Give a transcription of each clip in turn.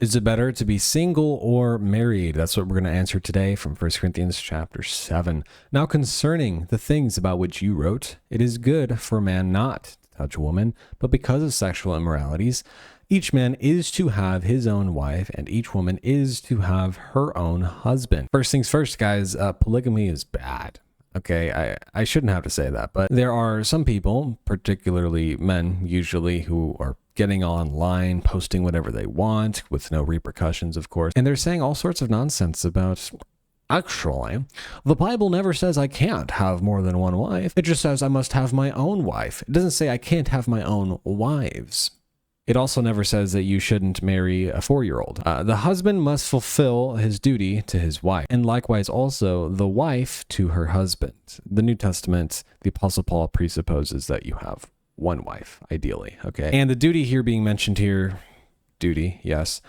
Is it better to be single or married? That's what we're going to answer today from 1 Corinthians chapter 7. Now concerning the things about which you wrote, it is good for a man not to touch a woman, but because of sexual immoralities, each man is to have his own wife, and each woman is to have her own husband. First things first, guys, polygamy is bad. Okay, I shouldn't have to say that, but there are some people, particularly men usually, who are getting online, posting whatever they want with no repercussions, of course. And they're saying all sorts of nonsense about, actually, the Bible never says I can't have more than one wife. It just says I must have my own wife. It doesn't say I can't have my own wives. It also never says that you shouldn't marry a 4-year-old. The husband must fulfill his duty to his wife, and likewise also the wife to her husband. The New Testament, the Apostle Paul presupposes that you have one wife, ideally, okay? And the duty here being mentioned here, duty, yes,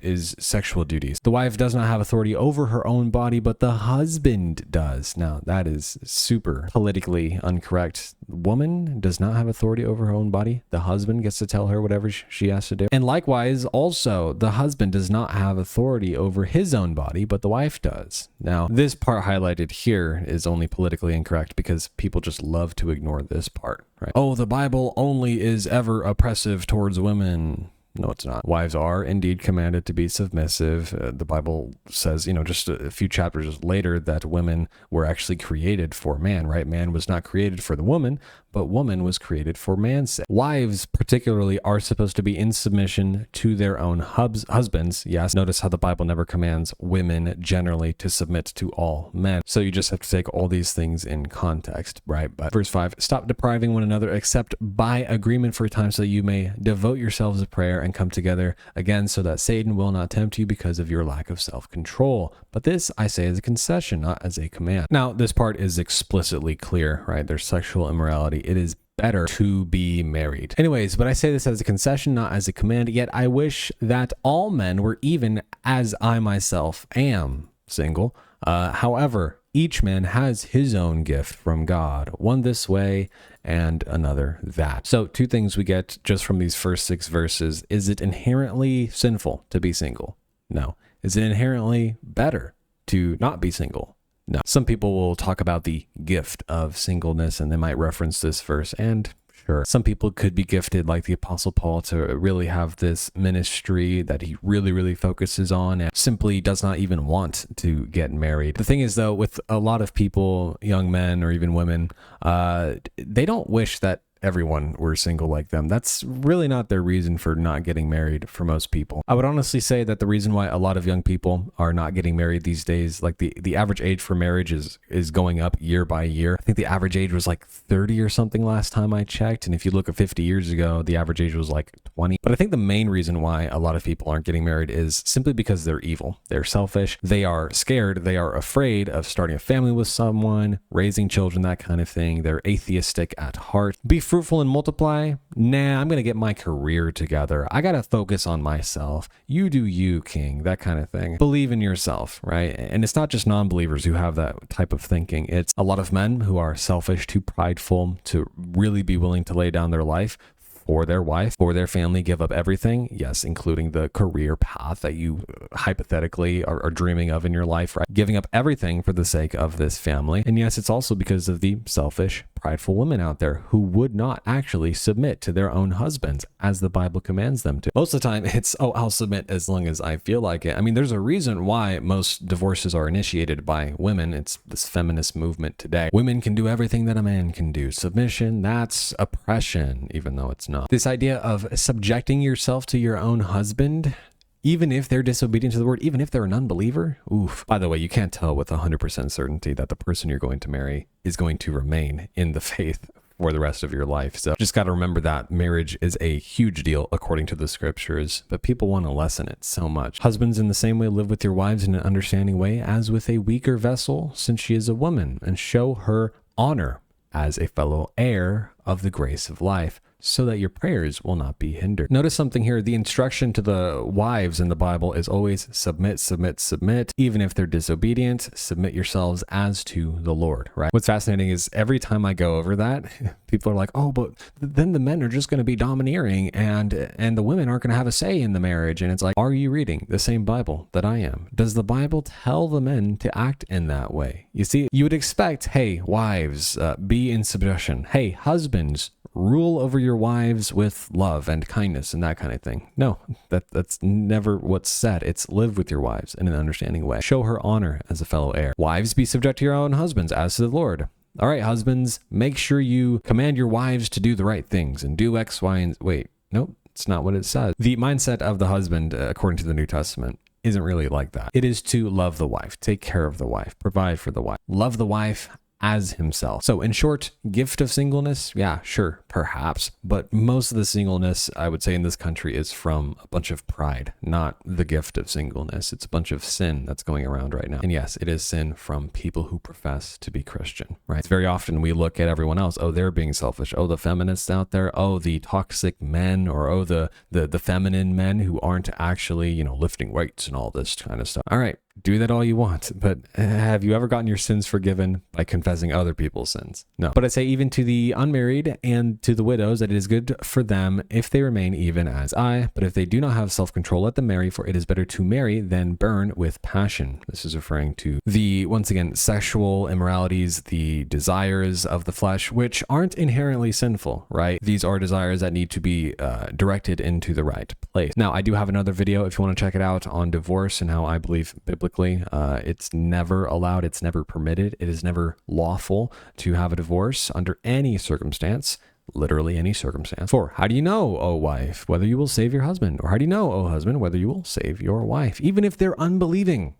is sexual duties. The wife does not have authority over her own body, but the husband does. Now, that is super politically incorrect. The woman does not have authority over her own body. The husband gets to tell her whatever she has to do. And likewise, also, the husband does not have authority over his own body, but the wife does. Now, this part highlighted here is only politically incorrect because people just love to ignore this part, right? Oh, the Bible only is ever oppressive towards women. No, it's not. Wives are indeed commanded to be submissive. The Bible says, just a few chapters later that women were actually created for man, right? Man was not created for the woman, but woman was created for man's sake. Wives particularly are supposed to be in submission to their own husbands. Yes, notice how the Bible never commands women generally to submit to all men. So you just have to take all these things in context, right? But verse 5, stop depriving one another except by agreement for a time so that you may devote yourselves to prayer and come together again so that Satan will not tempt you because of your lack of self-control. But this I say as a concession, not as a command. Now, this part is explicitly clear, right? There's sexual immorality. It is better to be married. Anyways, but I say this as a concession, not as a command. Yet I wish that all men were even as I myself am single. However, each man has his own gift from God, one this way and another that. So 2 things we get just from these first 6 verses. Is it inherently sinful to be single? No. Is it inherently better to not be single? No. Some people will talk about the gift of singleness and they might reference this verse, and sure, some people could be gifted like the Apostle Paul to really have this ministry that he really, really focuses on and simply does not even want to get married. The thing is though, with a lot of people, young men or even women, they don't wish that everyone were single like them. That's really not their reason for not getting married for most people. I would honestly say that the reason why a lot of young people are not getting married these days, like the average age for marriage is going up year by year. I think the average age was like 30 or something last time I checked. And if you look at 50 years ago, the average age was like 20. But I think the main reason why a lot of people aren't getting married is simply because they're evil. They're selfish. They are scared. They are afraid of starting a family with someone, raising children, that kind of thing. They're atheistic at heart. Be fruitful and multiply? Nah, I'm going to get my career together. I got to focus on myself. You do you, king, that kind of thing. Believe in yourself, right? And it's not just non-believers who have that type of thinking. It's a lot of men who are selfish, too prideful to really be willing to lay down their life for their wife, for their family, give up everything. Yes, including the career path that you hypothetically are dreaming of in your life, right? Giving up everything for the sake of this family. And yes, it's also because of the selfish, prideful women out there who would not actually submit to their own husbands as the Bible commands them to. Most of the time it's, oh, I'll submit as long as I feel like it. I mean, there's a reason why most divorces are initiated by women. It's this feminist movement today. Women can do everything that a man can do. Submission, that's oppression, even though it's not. This idea of subjecting yourself to your own husband, even if they're disobedient to the word, even if they're an unbeliever, oof. By the way, you can't tell with 100% certainty that the person you're going to marry is going to remain in the faith for the rest of your life. So just got to remember that marriage is a huge deal according to the scriptures, but people want to lessen it so much. Husbands, in the same way, live with your wives in an understanding way as with a weaker vessel, since she is a woman, and show her honor as a fellow heir of the grace of life, so that your prayers will not be hindered. Notice something here. The instruction to the wives in the Bible is always submit, submit, submit. Even if they're disobedient, submit yourselves as to the Lord, right? What's fascinating is every time I go over that, people are like, oh, but then the men are just going to be domineering and the women aren't going to have a say in the marriage. And it's like, are you reading the same Bible that I am? Does the Bible tell the men to act in that way? You see, you would expect, hey, wives, be in subjection. Hey, husbands, rule over your wives with love and kindness and that kind of thing. No, that's never what's said. It's live with your wives in an understanding way. Show her honor as a fellow heir. Wives, be subject to your own husbands as to the Lord. All right, husbands, make sure you command your wives to do the right things and do X, Y, and wait, nope, it's not what it says. The mindset of the husband, according to the New Testament, isn't really like that. It is to love the wife, take care of the wife, provide for the wife, love the wife as himself. So in short, gift of singleness, yeah, sure, perhaps. But most of the singleness, I would say, in this country is from a bunch of pride, not the gift of singleness. It's a bunch of sin that's going around right now. And yes, it is sin from people who profess to be Christian, right? It's very often we look at everyone else, oh, they're being selfish. Oh, the feminists out there. Oh, the toxic men, or oh, the feminine men who aren't actually, lifting weights and all this kind of stuff. All right. Do that all you want, but have you ever gotten your sins forgiven by confessing other people's sins? No. But I say even to the unmarried and to the widows that it is good for them if they remain even as I, but if they do not have self-control, let them marry, for it is better to marry than burn with passion. This is referring to the, once again, sexual immoralities, the desires of the flesh, which aren't inherently sinful, right? These are desires that need to be directed into the right place. Now, I do have another video if you want to check it out on divorce and how I believe biblically it's never allowed, it's never permitted, it is never lawful to have a divorce under any circumstance, literally any circumstance. For how do you know, O wife, whether you will save your husband? Or how do you know, O husband, whether you will save your wife? Even if they're unbelieving.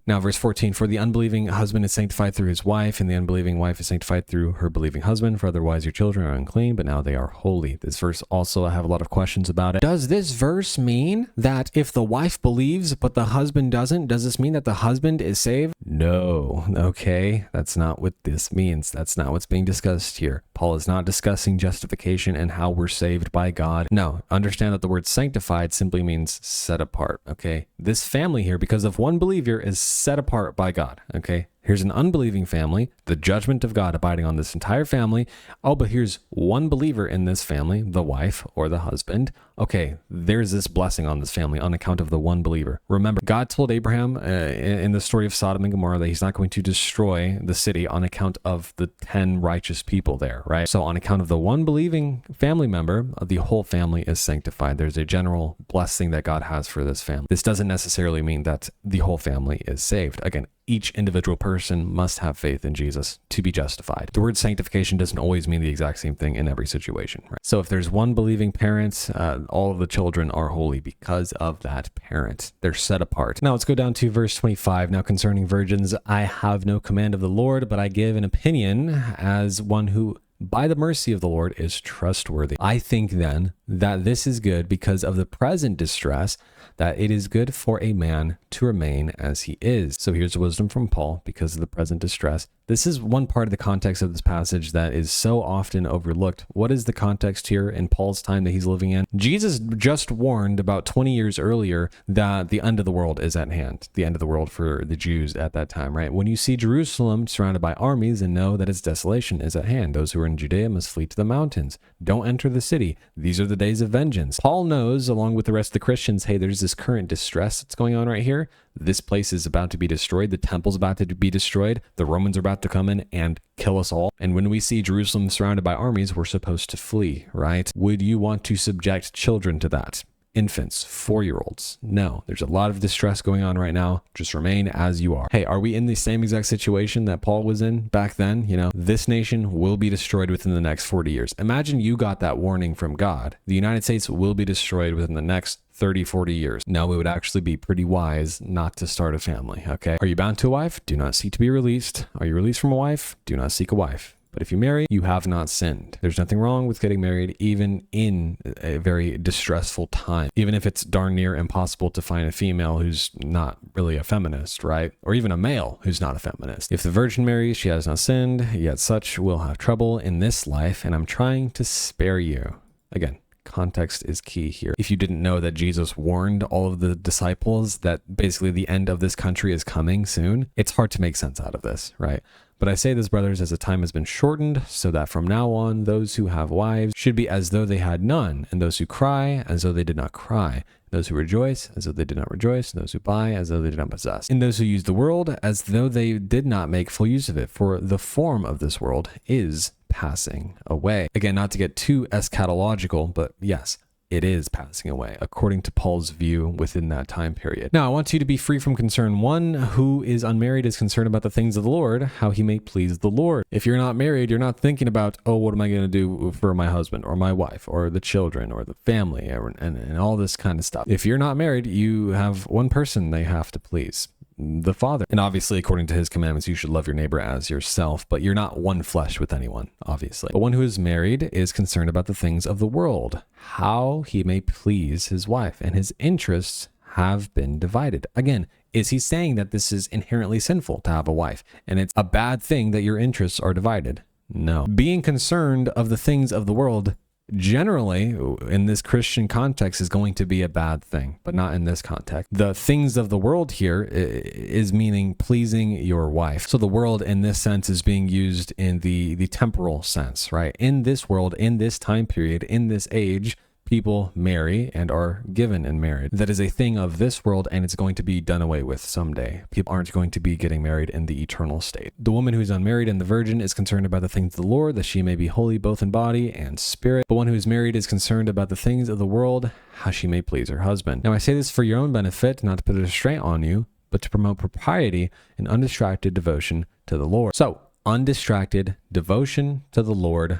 Now, verse 14, for the unbelieving husband is sanctified through his wife, and the unbelieving wife is sanctified through her believing husband, for otherwise your children are unclean, but now they are holy. This verse also, I have a lot of questions about it. Does this verse mean that if the wife believes, but the husband doesn't, does this mean that the husband is saved? No. Okay, that's not what this means. That's not what's being discussed here. Paul is not discussing justification and how we're saved by God. No, understand that the word sanctified simply means set apart, okay? This family here, because of one believer, is set apart by God, okay? Here's an unbelieving family, the judgment of God abiding on this entire family. Oh, but here's one believer in this family, the wife or the husband. Okay, there's this blessing on this family on account of the one believer. Remember, God told Abraham in the story of Sodom and Gomorrah that he's not going to destroy the city on account of the 10 righteous people there, right? So on account of the one believing family member, the whole family is sanctified. There's a general blessing that God has for this family. This doesn't necessarily mean that the whole family is saved. Again, each individual person must have faith in Jesus to be justified. The word sanctification doesn't always mean the exact same thing in every situation, right? So if there's one believing parent, all of the children are holy because of that parent. They're set apart. Now let's go down to verse 25. Now concerning virgins, I have no command of the Lord, but I give an opinion as one who by the mercy of the Lord is trustworthy. I think then that this is good because of the present distress, that it is good for a man to remain as he is. So here's wisdom from Paul because of the present distress. This is one part of the context of this passage that is so often overlooked. What is the context here in Paul's time that he's living in? Jesus just warned about 20 years earlier that the end of the world is at hand, the end of the world for the Jews at that time, right? When you see Jerusalem surrounded by armies and know that its desolation is at hand, those who are in Judea must flee to the mountains. Don't enter the city. These are the days of vengeance. Paul knows, along with the rest of the Christians, hey, there's this current distress that's going on right here. This place is about to be destroyed. The temple's about to be destroyed. The Romans are about to come in and kill us all. And when we see Jerusalem surrounded by armies, we're supposed to flee, right? Would you want to subject children to that? Infants, 4-year-olds. No, there's a lot of distress going on right now. Just remain as you are. Hey, are we in the same exact situation that Paul was in back then? This nation will be destroyed within the next 40 years. Imagine you got that warning from God. The United States will be destroyed within the next 30, 40 years. Now, it would actually be pretty wise not to start a family, okay? Are you bound to a wife? Do not seek to be released. Are you released from a wife? Do not seek a wife. But if you marry, you have not sinned. There's nothing wrong with getting married, even in a very distressful time, even if it's darn near impossible to find a female who's not really a feminist, right? Or even a male who's not a feminist. If the virgin marries, she has not sinned, yet such will have trouble in this life, and I'm trying to spare you. Again, context is key here. If you didn't know that Jesus warned all of the disciples that basically the end of this country is coming soon, it's hard to make sense out of this, right? But I say this, brothers, as the time has been shortened, so that from now on, those who have wives should be as though they had none, and those who cry as though they did not cry, those who rejoice as though they did not rejoice, and those who buy as though they did not possess, and those who use the world as though they did not make full use of it, for the form of this world is passing away. Again, not to get too eschatological, but yes, it is passing away, according to Paul's view within that time period. Now, I want you to be free from concern. One who is unmarried is concerned about the things of the Lord, how he may please the Lord. If you're not married, you're not thinking about, oh, what am I going to do for my husband or my wife or the children or the family and all this kind of stuff. If you're not married, you have one person they have to please, the Father. And obviously, according to his commandments, you should love your neighbor as yourself, but you're not one flesh with anyone, obviously. But one who is married is concerned about the things of the world, how he may please his wife, and his interests have been divided. Again, is he saying that this is inherently sinful to have a wife, and it's a bad thing that your interests are divided? No. Being concerned of the things of the world generally in this Christian context is going to be a bad thing, but not in this context. The things of the world here is meaning pleasing your wife. So the world in this sense is being used in the temporal sense, right? In this world, in this time period, in this age, people marry and are given in marriage. That is a thing of this world, and it's going to be done away with someday. People aren't going to be getting married in the eternal state. The woman who's unmarried and the virgin is concerned about the things of the Lord, that she may be holy both in body and spirit. But one who is married is concerned about the things of the world, how she may please her husband. Now I say this for your own benefit, not to put a restraint on you, but to promote propriety and undistracted devotion to the Lord. So, undistracted devotion to the Lord.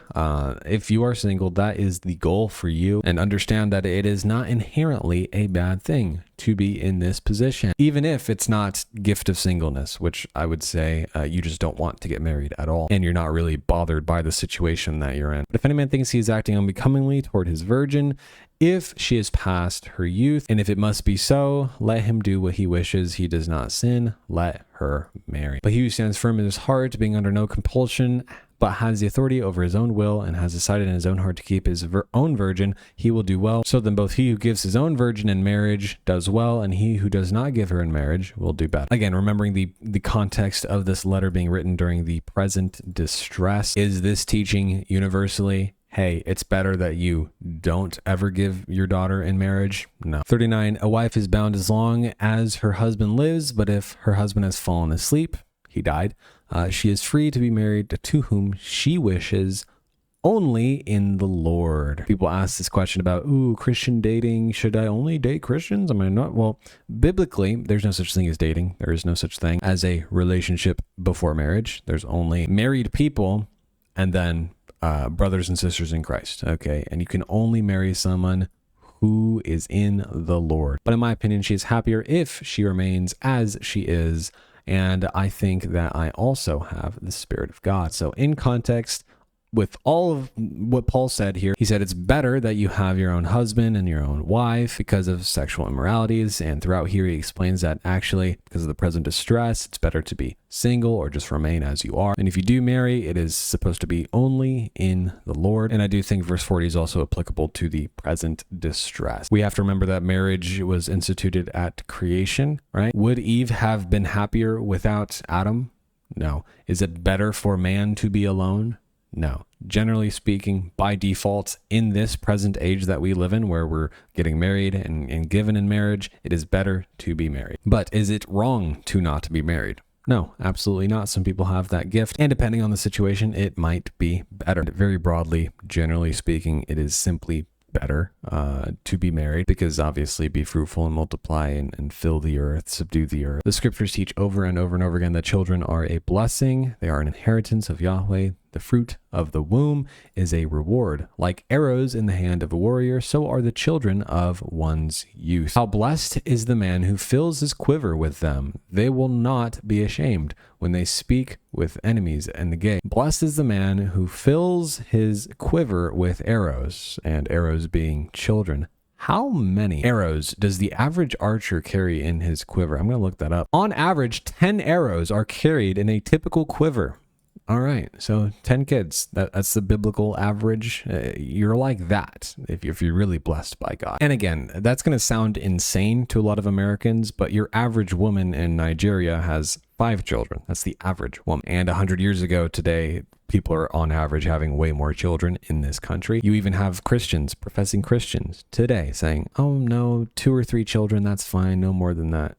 If you are single, that is the goal for you, and understand that it is not inherently a bad thing to be in this position, even if it's not gift of singleness, which I would say you just don't want to get married at all, and you're not really bothered by the situation that you're in. But if any man thinks he is acting unbecomingly toward his virgin, if she is past her youth, and if it must be so, let him do what he wishes. He does not sin, let her marry. But he who stands firm in his heart, being under no compulsion, but has the authority over his own will, and has decided in his own heart to keep his own virgin, he will do well. So then both he who gives his own virgin in marriage does well, and he who does not give her in marriage will do better. Again, remembering the context of this letter being written during the present distress, is this teaching universally, hey, it's better that you don't ever give your daughter in marriage? No. 39, a wife is bound as long as her husband lives, but if her husband has fallen asleep, he died, she is free to be married to whom she wishes, only in the Lord. People ask this question about, Christian dating. Should I only date Christians? Am I not? Well, biblically, there's no such thing as dating. There is no such thing as a relationship before marriage. There's only married people and then brothers and sisters in Christ, okay? And you can only marry someone who is in the Lord. But in my opinion, she is happier if she remains as she is, and I think that I also have the Spirit of God. So in context, with all of what Paul said here, he said it's better that you have your own husband and your own wife because of sexual immoralities. And throughout here, he explains that actually, because of the present distress, it's better to be single or just remain as you are. And if you do marry, it is supposed to be only in the Lord. And I do think verse 40 is also applicable to the present distress. We have to remember that marriage was instituted at creation, right? Would Eve have been happier without Adam? No. Is it better for man to be alone? No. Generally speaking, by default, in this present age that we live in, where we're getting married and given in marriage, it is better to be married. But is it wrong to not be married? No, absolutely not. Some people have that gift, and depending on the situation, it might be better. Very broadly, generally speaking, it is simply better to be married, because obviously be fruitful and multiply and fill the earth, subdue the earth. The scriptures teach over and over and over again that children are a blessing. They are an inheritance of Yahweh. The fruit of the womb is a reward. Like arrows in the hand of a warrior, so are the children of one's youth. How blessed is the man who fills his quiver with them. They will not be ashamed when they speak with enemies and the gay. Blessed is the man who fills his quiver with arrows, and arrows being children. How many arrows does the average archer carry in his quiver? I'm going to look that up. On average, 10 arrows are carried in a typical quiver. All right, so 10 kids, that's the biblical average. You're like that if you're really blessed by God. And again, that's going to sound insane to a lot of Americans, but your average woman in Nigeria has 5 children. That's the average woman. And 100 years ago today, people are on average having way more children in this country. You even have Christians, professing Christians today saying, oh no, 2 or 3 children, that's fine, no more than that.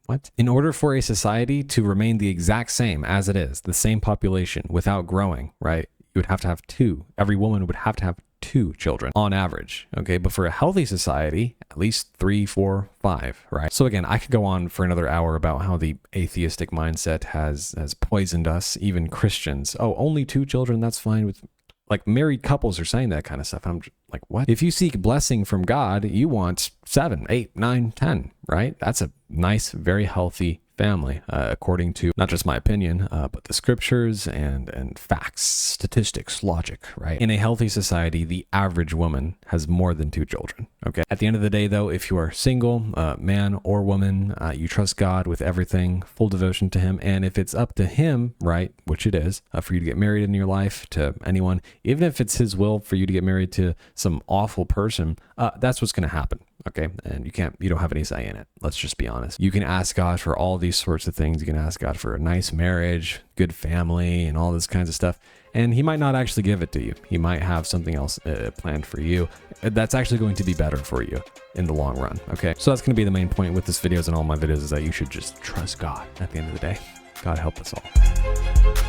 What? In order for a society to remain the exact same as it is, the same population without growing, right? You would have to have 2. Every woman would have to have 2 children on average. Okay. But for a healthy society, at least 3, 4, 5, right? So again, I could go on for another hour about how the atheistic mindset has poisoned us, even Christians. Oh, only 2 children. That's fine. With like married couples are saying that kind of stuff. I'm like, what? If you seek blessing from God, you want 7, 8, 9, 10, right? That's a nice, very healthy family, according to not just my opinion, but the scriptures and facts, statistics, logic, right? In a healthy society, the average woman has more than 2 children, okay? At the end of the day, though, if you are single, man or woman, you trust God with everything, full devotion to him, and if it's up to him, right, which it is, for you to get married in your life to anyone, even if it's his will for you to get married to some awful person, that's what's going to happen. Okay. And you don't have any say in it. Let's just be honest. You can ask God for all these sorts of things. You can ask God for a nice marriage, good family, and all this kinds of stuff. And he might not actually give it to you. He might have something else planned for you. That's actually going to be better for you in the long run. Okay. So that's going to be the main point with this videos and all my videos is that you should just trust God at the end of the day. God help us all.